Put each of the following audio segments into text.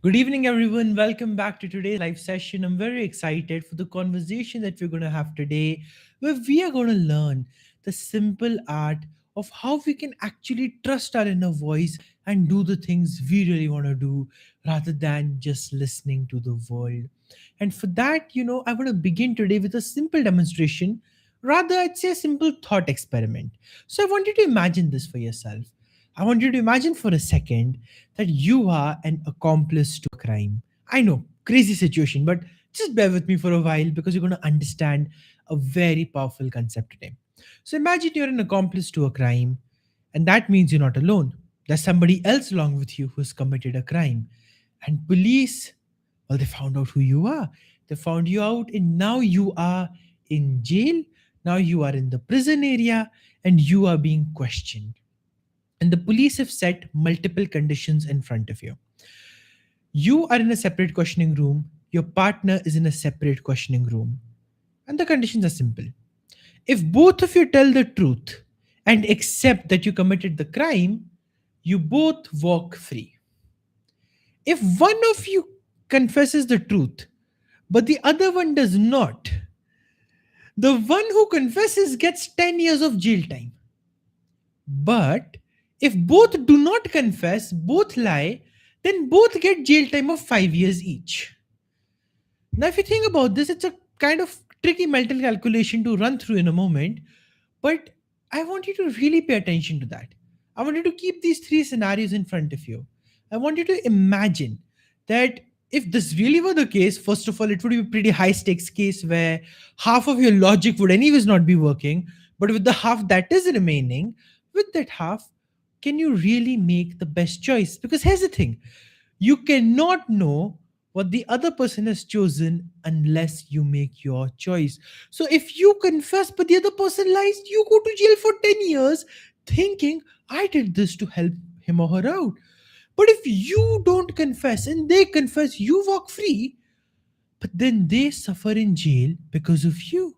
Good evening, everyone. Welcome back to today's live session. I'm very excited for the conversation that we're going to have today, where we are going to learn the simple art of how we can actually trust our inner voice and do the things we really want to do rather than just listening to the world. And for that, I want to begin today with a simple demonstration, rather, I'd say a simple thought experiment. So I want you to imagine this for yourself. I want you to imagine for a second that you are an accomplice to a crime. I know, crazy situation, but just bear with me for a while because you're going to understand a very powerful concept today. So imagine you're an accomplice to a crime, and that means you're not alone. There's somebody else along with you who's committed a crime. And police, well, they found out who you are. They found you out, and now you are in jail. Now you are in the prison area, and you are being questioned. And the police have set multiple conditions in front of you. You are in a separate questioning room, your partner is in a separate questioning room, and the conditions are simple. If both of you tell the truth and accept that you committed the crime, you both walk free. If one of you confesses the truth, but the other one does not, the one who confesses gets 10 years of jail time. But if both do not confess, both lie, then both get jail time of 5 years each. Now, if you think about this, it's a kind of tricky mental calculation to run through in a moment, but I want you to really pay attention to that. I want you to keep these three scenarios in front of you. I want you to imagine that if this really were the case, first of all, it would be a pretty high stakes case where half of your logic would, anyways, not be working. But with the half that is remaining, with that half, can you really make the best choice? Because here's the thing, you cannot know what the other person has chosen unless you make your choice. So if you confess but the other person lies, you go to jail for 10 years thinking, I did this to help him or her out. But if you don't confess and they confess, you walk free, but then they suffer in jail because of you.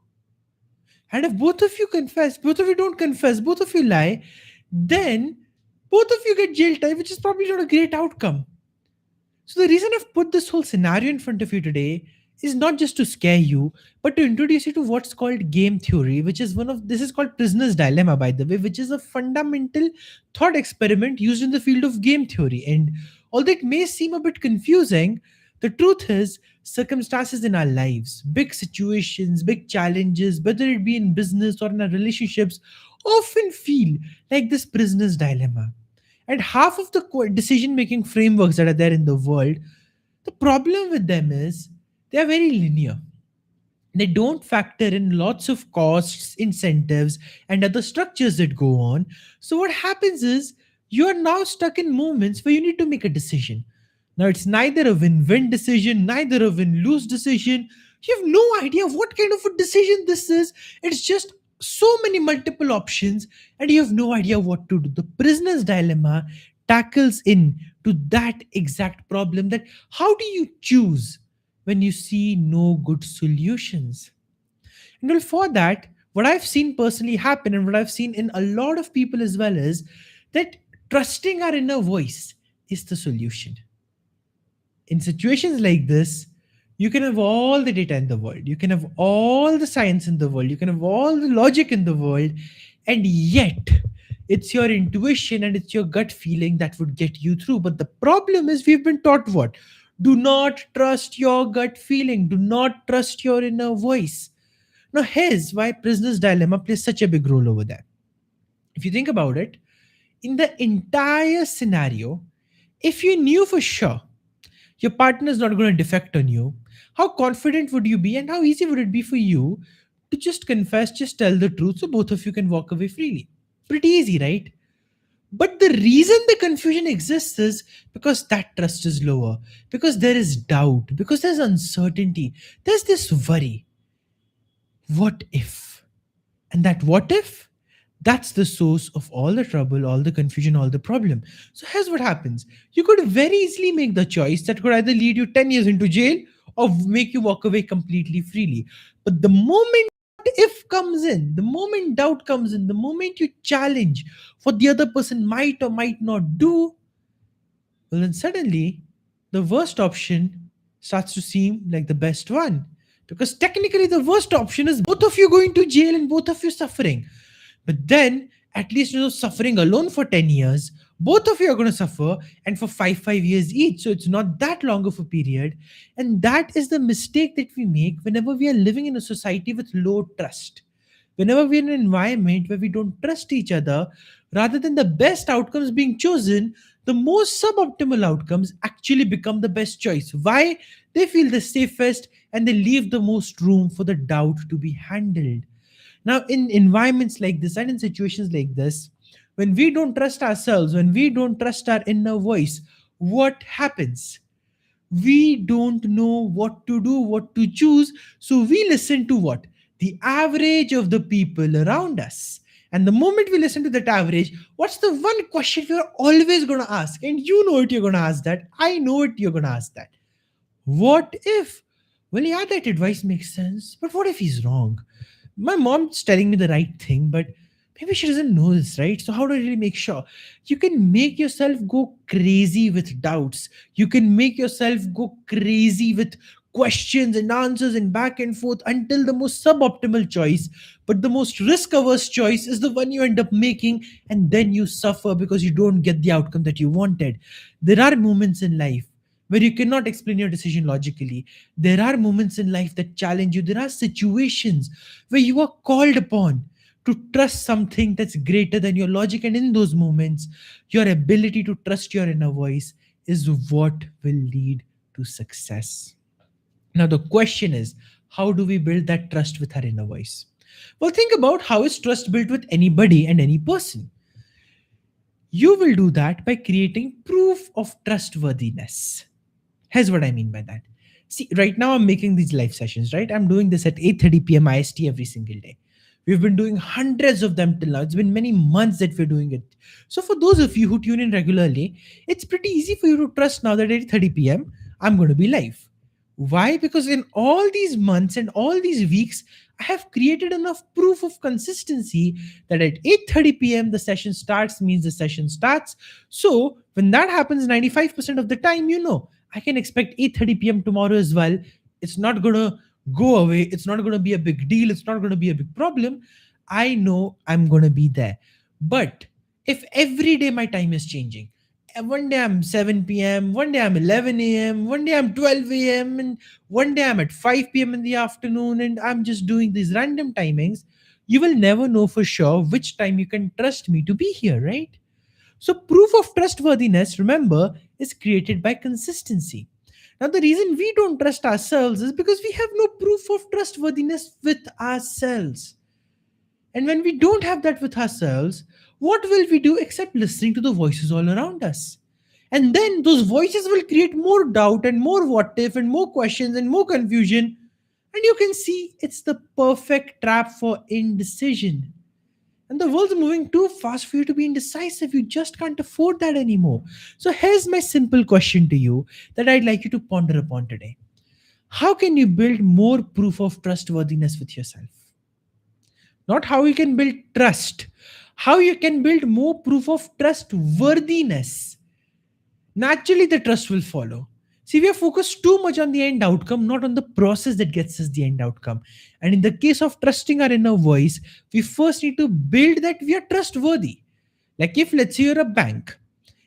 And if both of you confess, both of you don't confess, both of you lie, then both of you get jail time, which is probably not a great outcome. So, the reason I've put this whole scenario in front of you today is not just to scare you, but to introduce you to what's called game theory, which is this is called prisoner's dilemma, by the way, which is a fundamental thought experiment used in the field of game theory. And although it may seem a bit confusing, the truth is, circumstances in our lives, big situations, big challenges, whether it be in business or in our relationships, often feel like this prisoner's dilemma. And half of the decision making frameworks that are there in the world, the problem with them is they are very linear. They don't factor in lots of costs, incentives, and other structures that go on. So, what happens is you are now stuck in moments where you need to make a decision. Now, it's neither a win win decision, neither a win lose decision. You have no idea what kind of a decision this is. It's just so many multiple options, and you have no idea what to do. The prisoner's dilemma tackles in to that exact problem, that how do you choose when you see no good solutions? And well, for that, what I've seen personally happen and what I've seen in a lot of people as well is that trusting our inner voice is the solution. In situations like this, you can have all the data in the world, you can have all the science in the world, you can have all the logic in the world, and yet it's your intuition and it's your gut feeling that would get you through. But the problem is, we've been taught what? Do not trust your gut feeling, do not trust your inner voice. Now, here's why prisoner's dilemma plays such a big role over there. If you think about it, in the entire scenario, if you knew for sure your partner is not going to defect on you, how confident would you be and how easy would it be for you to just confess, just tell the truth so both of you can walk away freely? Pretty easy, right? But the reason the confusion exists is because that trust is lower, because there is doubt, because there's uncertainty, there's this worry. What if? And that what if, that's the source of all the trouble, all the confusion, all the problem. So here's what happens. You could very easily make the choice that could either lead you 10 years into jail or make you walk away completely freely. But the moment if comes in, the moment doubt comes in, the moment you challenge what the other person might or might not do, well, then suddenly the worst option starts to seem like the best one. Because technically, the worst option is both of you going to jail and both of you suffering. But then, at least suffering alone for 10 years, both of you are going to suffer and for 5 years each. So it's not that long of a period. And that is the mistake that we make whenever we are living in a society with low trust. Whenever we're in an environment where we don't trust each other, rather than the best outcomes being chosen, the most suboptimal outcomes actually become the best choice. Why? They feel the safest and they leave the most room for the doubt to be handled. Now, in environments like this and in situations like this, when we don't trust ourselves, when we don't trust our inner voice, what happens? We don't know what to do, what to choose. So we listen to what? The average of the people around us. And the moment we listen to that average, what's the one question we're always going to ask? And you know it, you're going to ask that. I know it, you're going to ask that. What if? Well, yeah, that advice makes sense. But what if he's wrong? My mom's telling me the right thing, but maybe she doesn't know this, right? So how do I really make sure? You can make yourself go crazy with doubts. You can make yourself go crazy with questions and answers and back and forth until the most suboptimal choice, but the most risk averse choice is the one you end up making, and then you suffer because you don't get the outcome that you wanted. There are moments in life where you cannot explain your decision logically. There are moments in life that challenge you. There are situations where you are called upon to trust something that's greater than your logic. And in those moments, your ability to trust your inner voice is what will lead to success. Now, the question is, how do we build that trust with our inner voice? Well, think about how is trust built with anybody and any person. You will do that by creating proof of trustworthiness. Here's what I mean by that. See, right now I'm making these live sessions, right? I'm doing this at 8:30 p.m. IST every single day. We've been doing hundreds of them till now. It's been many months that we're doing it. So for those of you who tune in regularly, it's pretty easy for you to trust now that at 8:30 p.m. I'm going to be live. Why? Because in all these months and all these weeks, I have created enough proof of consistency that at 8:30 p.m. the session starts means the session starts. So when that happens 95% of the time, I can expect 8:30 p.m. tomorrow as well. It's not going to go away. It's not going to be a big deal. It's not going to be a big problem. I know I'm going to be there. But if every day my time is changing, one day I'm 7 p.m., one day I'm 11 a.m., one day I'm 12 a.m., and one day I'm at 5 p.m. in the afternoon, and I'm just doing these random timings, you will never know for sure which time you can trust me to be here, right? So, proof of trustworthiness, remember, is created by consistency. Now, the reason we don't trust ourselves is because we have no proof of trustworthiness with ourselves. And when we don't have that with ourselves, what will we do except listening to the voices all around us? And then those voices will create more doubt and more what if and more questions and more confusion. And you can see it's the perfect trap for indecision. And the world's moving too fast for you to be indecisive. You just can't afford that anymore. So here's my simple question to you that I'd like you to ponder upon today. How can you build more proof of trustworthiness with yourself? Not how you can build trust, how you can build more proof of trustworthiness. Naturally, the trust will follow. See, we are focused too much on the end outcome, not on the process that gets us the end outcome. And in the case of trusting our inner voice, we first need to build that we are trustworthy. Like if, let's say, you're a bank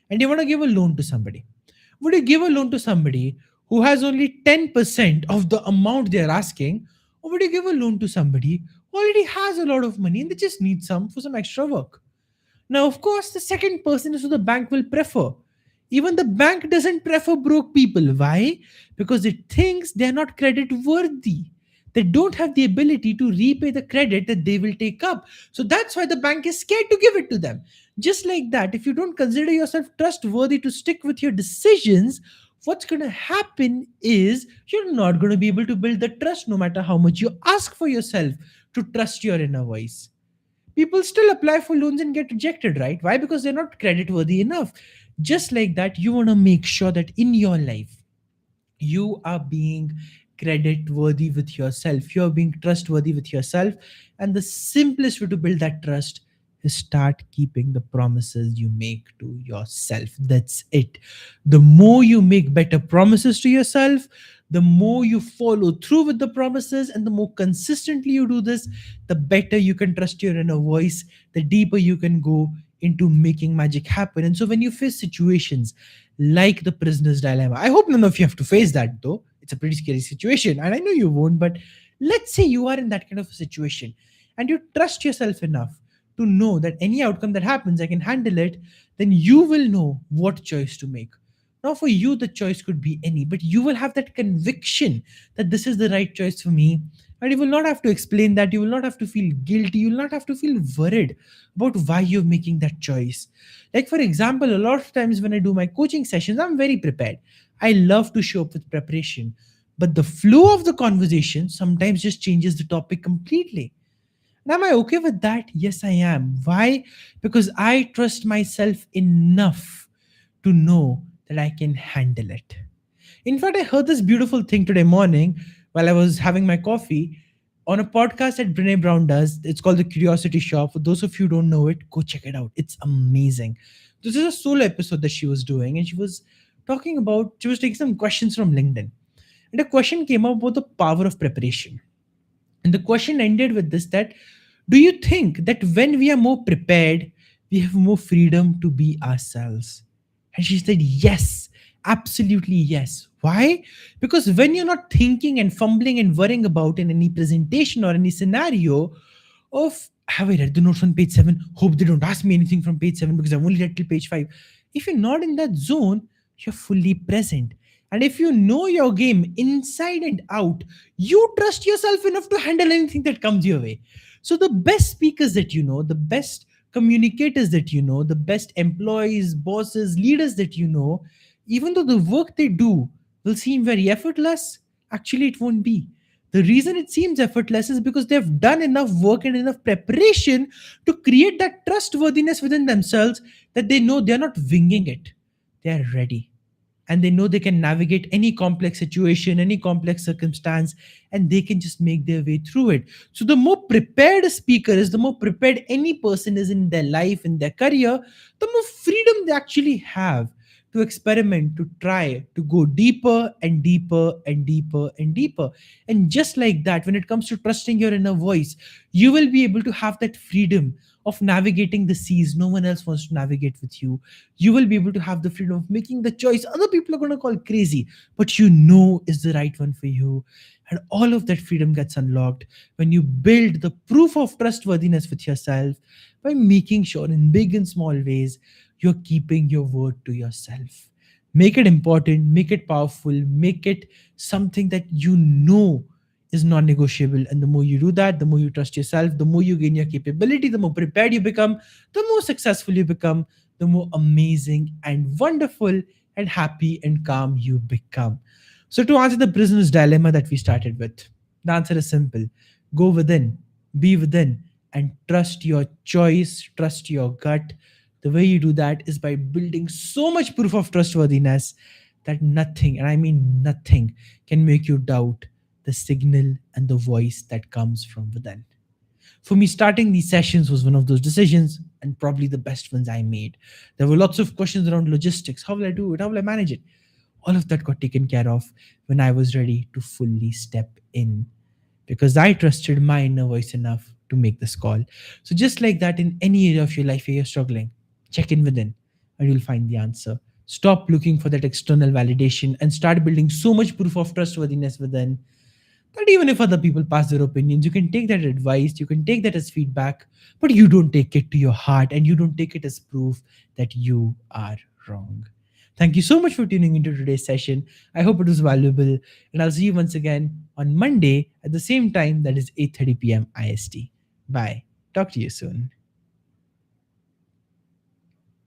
and you want to give a loan to somebody, would you give a loan to somebody who has only 10% of the amount they're asking, or would you give a loan to somebody who already has a lot of money and they just need some for some extra work? Now, of course, the second person is who the bank will prefer. Even the bank doesn't prefer broke people. Why? Because it thinks they're not credit worthy. They don't have the ability to repay the credit that they will take up. So that's why the bank is scared to give it to them. Just like that, if you don't consider yourself trustworthy to stick with your decisions, what's going to happen is you're not going to be able to build the trust no matter how much you ask for yourself to trust your inner voice. People still apply for loans and get rejected, right? Why? Because they're not credit worthy enough. Just like that, you want to make sure that in your life you are being credit worthy with yourself, you're being trustworthy with yourself. And the simplest way to build that trust is start keeping the promises you make to yourself. That's it. The more you make better promises to yourself, the more you follow through with the promises, and the more consistently you do this, the better you can trust your inner voice, the deeper you can go into making magic happen. And so when you face situations like the prisoner's dilemma, I hope none of you have to face that though. It's a pretty scary situation, and I know you won't, but let's say you are in that kind of a situation and you trust yourself enough to know that any outcome that happens, I can handle it, then you will know what choice to make. Now, for you, the choice could be any, but you will have that conviction that this is the right choice for me. And you will not have to explain that. You will not have to feel guilty. You will not have to feel worried about why you're making that choice. Like, for example, a lot of times when I do my coaching sessions, I'm very prepared. I love to show up with preparation. But the flow of the conversation sometimes just changes the topic completely. And am I okay with that? Yes, I am. Why? Because I trust myself enough to know that I can handle it. In fact, I heard this beautiful thing today morning while I was having my coffee on a podcast that Brene Brown does. It's called The Curiosity Shop. For those of you who don't know it, go check it out. It's amazing. This is a solo episode that she was doing, and she was taking some questions from LinkedIn. And a question came up about the power of preparation. And the question ended with this, that do you think that when we are more prepared, we have more freedom to be ourselves? And she said, yes, absolutely yes. Why? Because when you're not thinking and fumbling and worrying about in any presentation or any scenario of, have I read the notes on page 7? Hope they don't ask me anything from page 7 because I've only read till page 5. If you're not in that zone, you're fully present. And if you know your game inside and out, you trust yourself enough to handle anything that comes your way. So the best speakers that you know, the best communicators that you know, the best employees, bosses, leaders that you know, even though the work they do will seem very effortless, actually it won't be. The reason it seems effortless is because they've done enough work and enough preparation to create that trustworthiness within themselves that they know they're not winging it. They're ready, and they know they can navigate any complex situation, any complex circumstance, and they can just make their way through it. So the more prepared a speaker is, the more prepared any person is in their life, in their career, the more freedom they actually have to experiment, to try, to go deeper and deeper and deeper and deeper. And just like that, when it comes to trusting your inner voice, you will be able to have that freedom of navigating the seas no one else wants to navigate with you. You will be able to have the freedom of making the choice other people are going to call crazy, but you know is the right one for you. And all of that freedom gets unlocked when you build the proof of trustworthiness with yourself by making sure in big and small ways you're keeping your word to yourself. Make it important, make it powerful, make it something that you know is non-negotiable. And the more you do that, the more you trust yourself, the more you gain your capability, the more prepared you become, the more successful you become, the more amazing and wonderful and happy and calm you become. So, to answer the prisoner's dilemma that we started with, the answer is simple: go within, be within, and trust your choice, trust your gut. The way you do that is by building so much proof of trustworthiness that nothing, and I mean nothing, can make you doubt the signal and the voice that comes from within. For me, starting these sessions was one of those decisions, and probably the best ones I made. There were lots of questions around logistics. How will I do it? How will I manage it? All of that got taken care of when I was ready to fully step in, because I trusted my inner voice enough to make this call. So, just like that, in any area of your life where you're struggling, check in within and you'll find the answer. Stop looking for that external validation and start building so much proof of trustworthiness within that even if other people pass their opinions, you can take that advice, you can take that as feedback, but you don't take it to your heart and you don't take it as proof that you are wrong. Thank you so much for tuning into today's session. I hope it was valuable, and I'll see you once again on Monday at the same time, that is 8:30 p.m. IST. Bye. Talk to you soon.